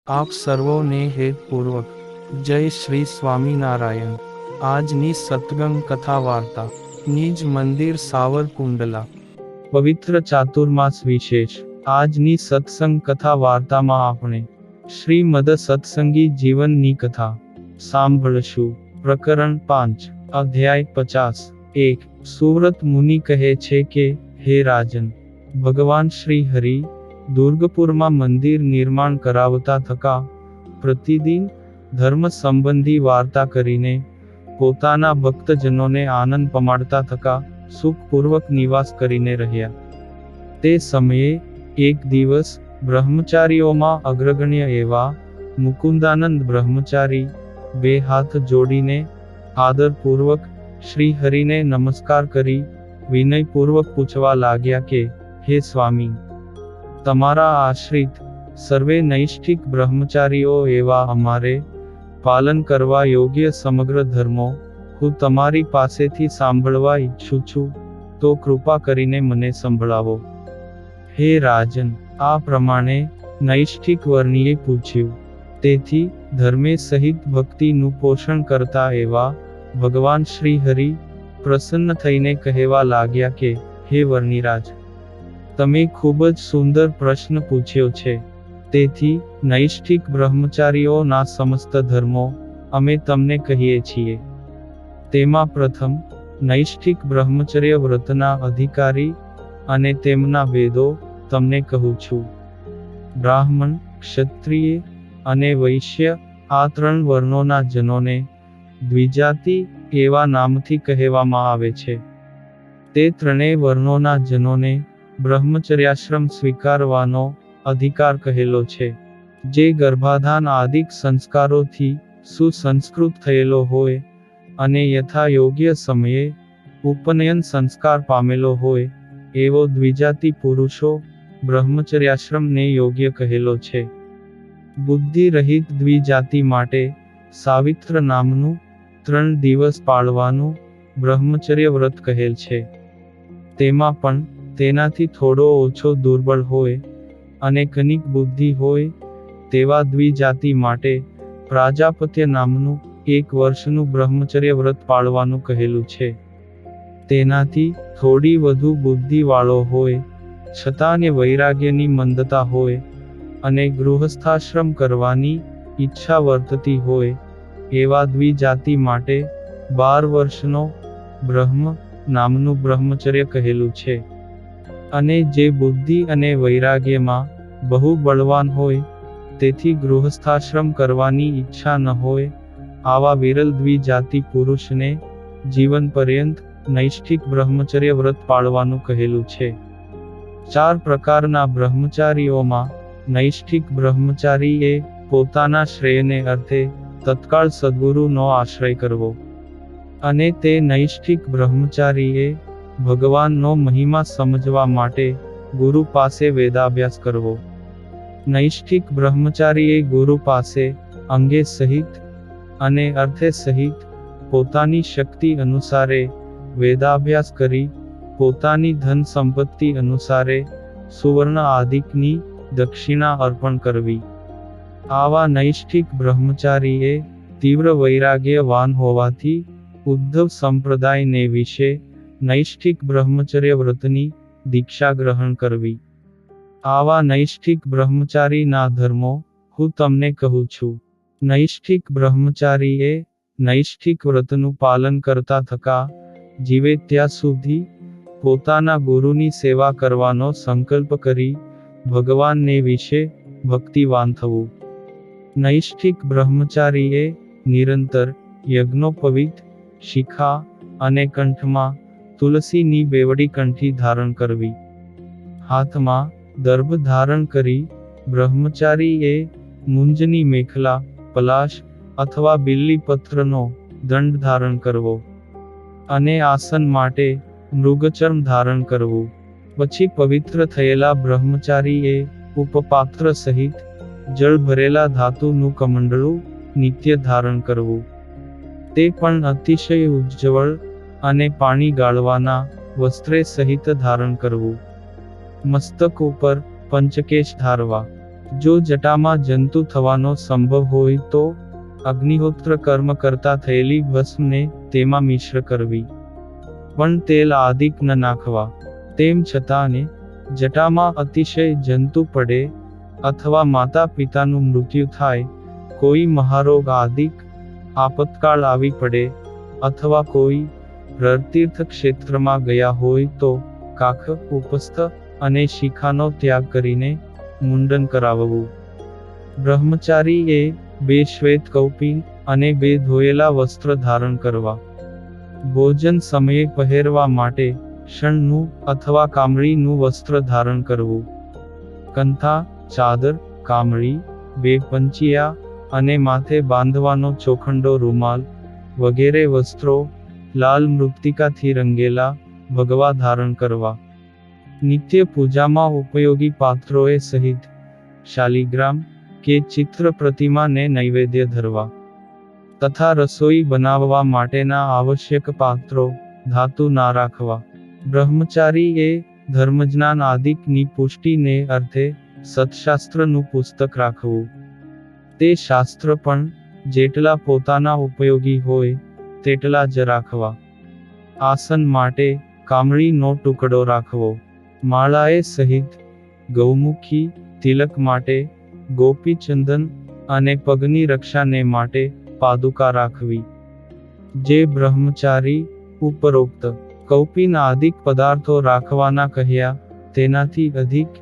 આપ સર્વોને હેતપૂર્વક જય શ્રી સ્વામિનારાયણ। આજની સત્સંગ કથા વાર્તા નિજ મંદિર સાવરકુંડલા પવિત્ર ચાતુર્માસ વિશેષ। આજની સત્સંગ કથા વાર્તામાં આપણે શ્રીમદ સત્સંગી જીવનની કથા સાંભળશું। પ્રકરણ 5 અધ્યાય 50। સુવ્રત મુનિ કહે છે કે, હે રાજન, ભગવાન શ્રી હરિ દુર્ગપુરમાં મંદિર નિર્માણ કરાવતા થકા પ્રતિદિન ધર્મ સંબંધી વાર્તા કરીને પોતાના ભક્તજનોને આનંદ પમાડતા થકા સુખપૂર્વક નિવાસ કરીને રહ્યા। તે સમયે એક દિવસ બ્રહ્મચારીઓમાં અગ્રગણ્ય એવા મુકુંદાનંદ બ્રહ્મચારી બે હાથ જોડીને આદરપૂર્વક શ્રી હરિને નમસ્કાર કરી વિનયપૂર્વક પૂછવા લાગ્યા કે, હે સ્વામી, તમારા આશ્રિત સર્વે નૈષ્ઠિક બ્રહ્મચારીઓ એવા અમારે પાલન કરવા યોગ્ય સમગ્ર ધર્મો હું તમારી પાસેથી સાંભળવા ઈચ્છું છું, તો કૃપા કરીને મને સંભળાવો। હે રાજન, આ પ્રમાણે નૈષ્ઠિક વર્ણીએ પૂછ્યું। તેથી ધર્મે સહિત ભક્તિનું પોષણ કરતા એવા ભગવાન શ્રી હરિ પ્રસન્ન થઈને કહેવા લાગ્યા કે, હે વર્ણિરાજ, તમે ખૂબ જ સુંદર પ્રશ્ન પૂછ્યો છે। તેથી નૈષ્ઠિક બ્રહ્મચારીઓના સમસ્ત ધર્મો અમે તમને કહીએ છીએ। તેમાં પ્રથમ નૈષ્ઠિક બ્રહ્મચર્ય વ્રતના અધિકારી અને તેમના વેદો તમને કહું છું। બ્રાહ્મણ, ક્ષત્રિય અને વૈશ્ય આ 3 વર્ણોના જનોને દ્વિજાતિ એવા નામથી કહેવામાં આવે છે। તે 3 વર્ણોના જનોને બ્રહ્મચર્યાશ્રમ સ્વીકારવાનો અધિકાર કહેલો છે। જે ગર્ભાધાન આદિક સંસ્કારોથી સુસંસ્કૃત થયેલો હોય અને યથા યોગ્ય સમયે ઉપનયન સંસ્કાર પામેલો હોય એવો દ્વિજાતિ પુરુષો બ્રહ્મચર્યાશ્રમને યોગ્ય કહેલો છે। બુદ્ધિ રહિત દ્વિજાતિ માટે સાવિત્ર નામનું 3 દિવસ પાળવાનું બ્રહ્મચર્ય વ્રત કહેલ છે। તેમાં પણ તેનાથી થોડો ઓછો દુર્બળ હોય અને કનિક બુદ્ધિ હોય તેવા દ્વિજાતિ માટે પ્રાજાપત્ય નામનું 1 વર્ષનું બ્રહ્મચર્ય વ્રત પાળવાનું કહેલું છે। તેનાથી થોડી વધુ બુદ્ધિવાળો હોય છતાં વૈરાગ્યની મંદતા હોય અને ગૃહસ્થાશ્રમ કરવાની ઈચ્છા વર્તતી હોય એવા દ્વિજાતિ માટે 12 વર્ષનો બ્રહ્મ નામનું બ્રહ્મચર્ય કહેલું છે। અને જે બુદ્ધિ અને વૈરાગ્યમાં બહુ બળવાન હોય તેથી ગૃહસ્થાશ્રમ કરવાની ઈચ્છા ન હોય આવા વિરલ દ્વિજાતિ પુરુષને જીવન પર્યંત નૈષ્ઠિક બ્રહ્મચર્ય વ્રત પાળવાનું કહેલું છે। 4 પ્રકારના બ્રહ્મચારીઓમાં નૈષ્ઠિક બ્રહ્મચારી એ પોતાના શ્રેયને અર્થે તત્કાળ સદ્ગુરુનો આશ્રય કરવો, અને તે નૈષ્ઠિક બ્રહ્મચારીએ ભગવાનનો મહિમા સમજવા માટે ગુરુ પાસે વેદાભ્યાસ કરવો। નૈષ્ઠિક બ્રહ્મચારીએ ગુરુ પાસે અંગે સહિત અને અર્થે સહિત પોતાની શક્તિ અનુસારે વેદાભ્યાસ કરી પોતાની ધન સંપત્તિ અનુસારે સુવર્ણ આદિકની દક્ષિણા અર્પણ કરવી। આવા નૈષ્ઠિક બ્રહ્મચારીએ તીવ્ર વૈરાગ્યવાન હોવાથી ઉદ્ધવ સંપ્રદાયને વિશે નૈષ્ઠિક બ્રહ્મચર્ય વ્રતની દીક્ષા ગ્રહણ કરવી। આવા નૈષ્ઠિક બ્રહ્મચારીના ધર્મો હું તમને કહું છું। નૈષ્ઠિક બ્રહ્મચારીએ નૈષ્ઠિક વ્રતનું પાલન કરતા થકા જીવે ત્યાં સુધી પોતાના ગુરુની સેવા કરવાનો સંકલ્પ કરી ભગવાનને વિશે ભક્તિવાન થવું। નૈષ્ઠિક બ્રહ્મચારીએ નિરંતર યજ્ઞોપવીત, શિખા અને કંઠમાં તુલસીની બેવડી કંઠી ધારણ કરવી। હાથમાં દર્ભ ધારણ કરી બ્રહ્મચારીએ મુંજની મેખલા, પલાશ અથવા બિલ્લીપત્રનો દંડ ધારણ કરવો અને આસન માટે મૃગચર્મ ધારણ કરવું। પછી પવિત્ર થયેલા બ્રહ્મચારીએ ઉપપાત્ર સહિત જળ ભરેલા ધાતુનું કમંડળું નિત્ય ધારણ કરવું, તે પણ અતિશય ઉજ્જવળ અને પાણી ગાળવાના વસ્ત્રે સહિત ધારણ કરવું। મસ્તક ઉપર પંચકેશ ધારવા। જો જટામાં જંતુ થવાનો સંભવ હોય તો અગ્નિહોત્ર કર્મ કરતા થયેલી ભસ્મને તેમાં મિશ્ર કરવી, પણ તેલ આદિક ન નાખવા. તેમ છતાં ને જટામાં અતિશય જંતુ પડે અથવા માતા પિતાનું મૃત્યુ થાય, કોઈ મહારોગ આદિક આપતકાળ આવી પડે અથવા કોઈ રતીર્થ ક્ષેત્રમાં ગયા હોય તો કાખ, ઉપસ્થ અને શિખાનો ત્યાગ કરીને મુંડન કરાવવું. બ્રહ્મચારીએ 2 શ્વેત કૌપીન અને 2 ધોયેલા વસ્ત્ર ધારણ કરવા. ભોજન સમયે પહેરવા માટે શણનું અથવા કામળીનું વસ્ત્ર ધારણ કરવું. કંથા, ચાદર, કામળી, 2 પંચિયા અને માથે બાંધવાનો ચોખંડો રૂમાલ વગેરે વસ્ત્રો લાલ મૃત્તિકાથી રંગેલા ભગવા ધારણ કરવા. નિત્ય પૂજામાં ઉપયોગી પાત્રોએ સહિત શાલિગ્રામ કે ચિત્ર પ્રતિમાને નૈવેદ્ય ધરવા, તથા રસોઈ બનાવવા માટેના આવશ્યક પાત્રો ધાતુ ના રાખવા. બ્રહ્મચારીએ ધર્મજ્ઞાન આદિકની પુષ્ટિને અર્થે સત્શાસ્ત્રનું પુસ્તક રાખવું. તે શાસ્ત્ર પણ જેટલા પોતાના ઉપયોગી હોય તેટલા જ રાખવા. આસન માટે કામળીનો ટુકડો રાખવો. માળાએ સહિત ગૌમુખી, તિલક માટે ગોપીચંદન અને પગની રક્ષાને માટે પાદુકા રાખવી. જે બ્રહ્મચારી ઉપરોક્ત કૌપીન આદિક પદાર્થો રાખવાના કહ્યા તેનાથી અધિક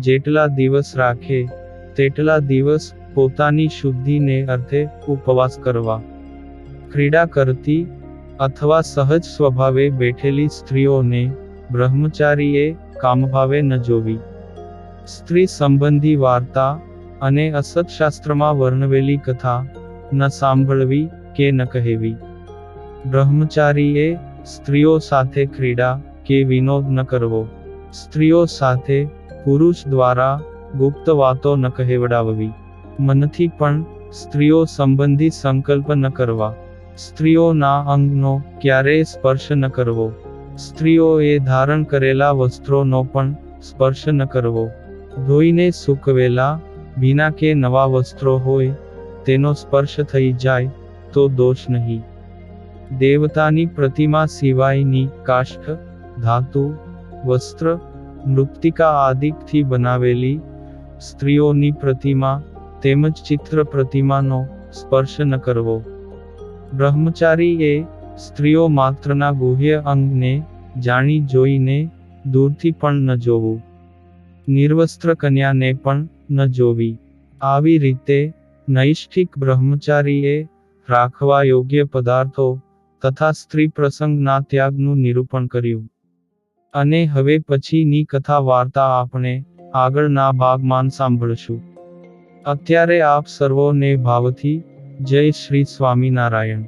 જેટલા દિવસ રાખે તેટલા દિવસ પોતાની શુદ્ધિને અર્થે ઉપવાસ કરવા. ક્રીડા કરતી અથવા સહજ સ્વભાવે બેઠેલી સ્ત્રીઓને બ્રહ્મચારીએ કામભાવે ન જોવી. સ્ત્રી સંબંધી વાર્તા અને અસત્શાસ્ત્રમાં વર્ણવેલી કથા ન સાંભળવી કે ન કહેવી. બ્રહ્મચારીએ સ્ત્રીઓ સાથે ક્રીડા કે વિનોદ ન કરવો. સ્ત્રીઓ સાથે પુરુષ દ્વારા ગુપ્ત વાતો ન કહેવડાવવી. મનથી પણ સ્ત્રીઓ સંબંધી સંકલ્પ ન કરવા. સ્ત્રીઓના અંગનો ક્યારેય સ્પર્શ ન કરવો. સ્ત્રીઓએ ધારણ કરેલા વસ્ત્રોનો પણ સ્પર્શ ન કરવો. ધોઈને સૂકવેલા ભીના કે નવા વસ્ત્રો હોય તેનો સ્પર્શ થઈ જાય તો દોષ નહીં. દેવતાની પ્રતિમા સિવાયની કાષ્ઠ, ધાતુ, વસ્ત્ર, મૃત્તિકા આદિકથી બનાવેલી સ્ત્રીઓની પ્રતિમા તેમજ ચિત્ર પ્રતિમાનો સ્પર્શ ન કરવો. બ્રહ્મચારીએ સ્ત્રીઓ માત્રના ગુહ્ય અંગને જાણી જોઈને દૂરથી પણ ન જોવું. નિર્વસ્ત્ર કન્યાને પણ ન જોવી. આવી રીતે નૈષ્ઠિક બ્રહ્મચારીએ રાખવા યોગ્ય પદાર્થો તથા સ્ત્રી પ્રસંગના ત્યાગનું નિરૂપણ કર્યું. અને હવે પછીની કથા વાર્તા આપણે આગળના ભાગમાં સાંભળશું. અત્યારે આપ સર્વોને ભાવથી જય શ્રી સ્વામિનારાયણ.